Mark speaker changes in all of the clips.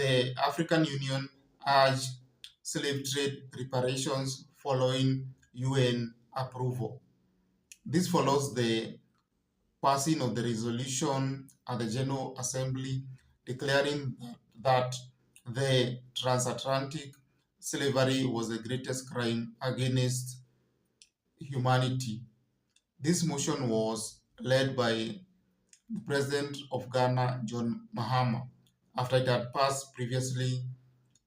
Speaker 1: the African Union urged slave trade reparations following UN approval. This follows the passing of the resolution at the General Assembly declaring that the transatlantic slavery was the greatest crime against humanity. This motion was led by the President of Ghana, John Mahama, after it had passed previously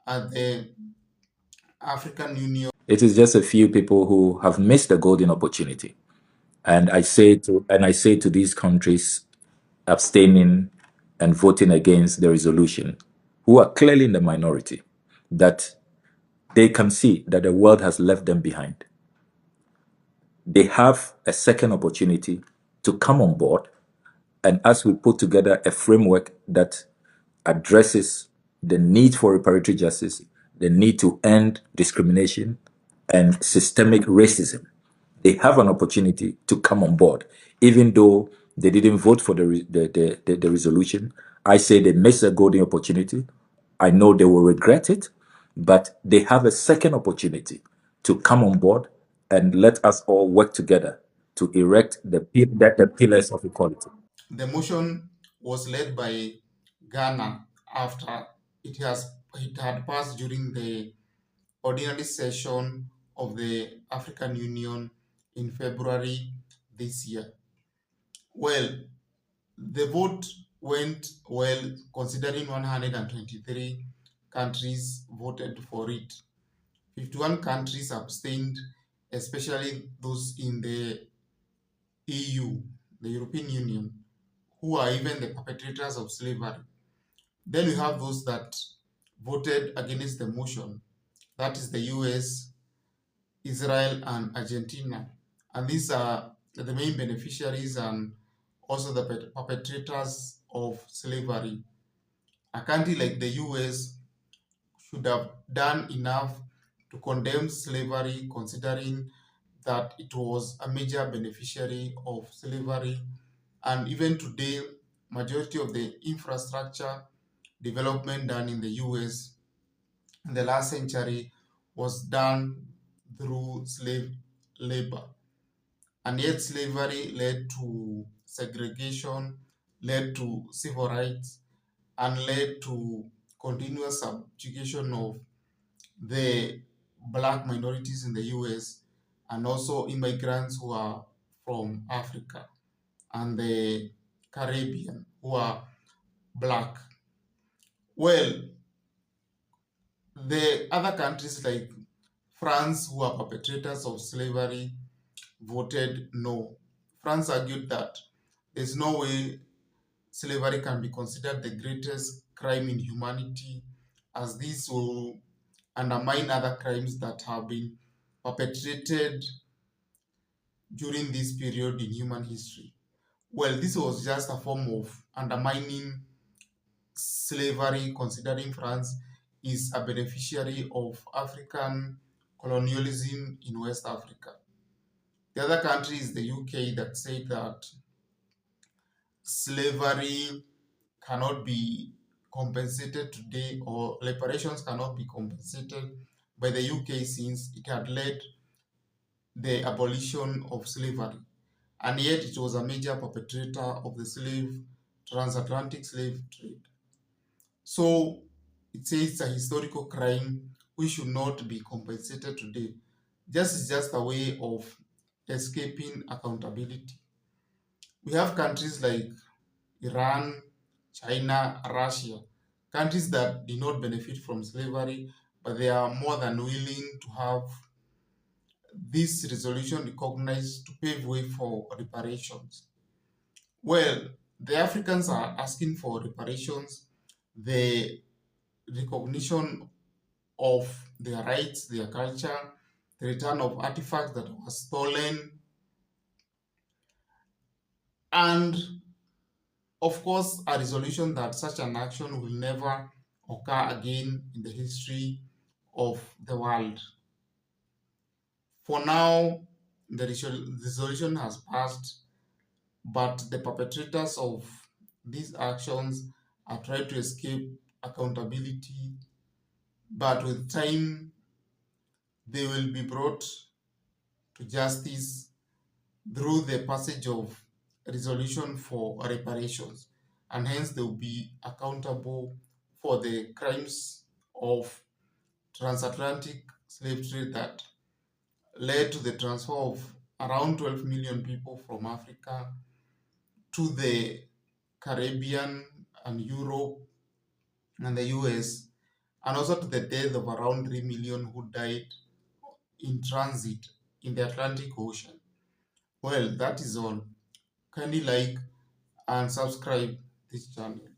Speaker 1: at the African Union.
Speaker 2: It is just a few people who have missed the golden opportunity. And I say to these countries abstaining and voting against the resolution, who are clearly in the minority, that they can see that the world has left them behind. They have a second opportunity to come on board. And as we put together a framework that addresses the need for reparatory justice, the need to end discrimination and systemic racism, they have an opportunity to come on board, even though they didn't vote for the resolution. I say they missed a golden opportunity. I know they will regret it, but they have a second opportunity to come on board and let us all work together to erect the pillars of equality.
Speaker 1: The motion was led by Ghana after it had passed during the ordinary session of the African Union in February this year. Well, the vote went well considering 123 countries voted for it. 51 countries abstained, especially those in the EU, the European Union, who are even the perpetrators of slavery. Then we have those that voted against the motion, that is the US, Israel, and Argentina. And these are the main beneficiaries and also the perpetrators of slavery. A country like the US should have done enough to condemn slavery, considering that it was a major beneficiary of slavery. And even today, majority of the infrastructure development done in the US in the last century was done through slave labor. And yet slavery led to segregation, led to civil rights, and led to continuous subjugation of the black minorities in the US and also immigrants who are from Africa and the Caribbean who are black. Well, the other countries like France, who are perpetrators of slavery, voted no. France argued that there's no way slavery can be considered the greatest crime in humanity, as this will undermine other crimes that have been perpetrated during this period in human history. Well, this was just a form of undermining slavery, considering France is a beneficiary of African colonialism in West Africa. The other country is the UK that said that slavery cannot be compensated today, or reparations cannot be compensated by the UK since it had led the abolition of slavery. And yet it was a major perpetrator of the transatlantic slave trade. So it says it's a historical crime which should not be compensated today. This is just a way of escaping accountability. We have countries like Iran, China, Russia, countries that did not benefit from slavery, but they are more than willing to have this resolution recognized to pave way for reparations. Well, the Africans are asking for reparations, the recognition of their rights, their culture, the return of artifacts that were stolen, and of course, a resolution that such an action will never occur again in the history of the world. For now, the resolution has passed, but the perpetrators of these actions are trying to escape accountability, but with time, they will be brought to justice through the passage of resolution for reparations, and hence they will be accountable for the crimes of transatlantic slave trade that led to the transfer of around 12 million people from Africa to the Caribbean and Europe and the US, and also to the death of around 3 million who died in transit in the Atlantic Ocean. Well, that is all. Kindly like and subscribe this channel.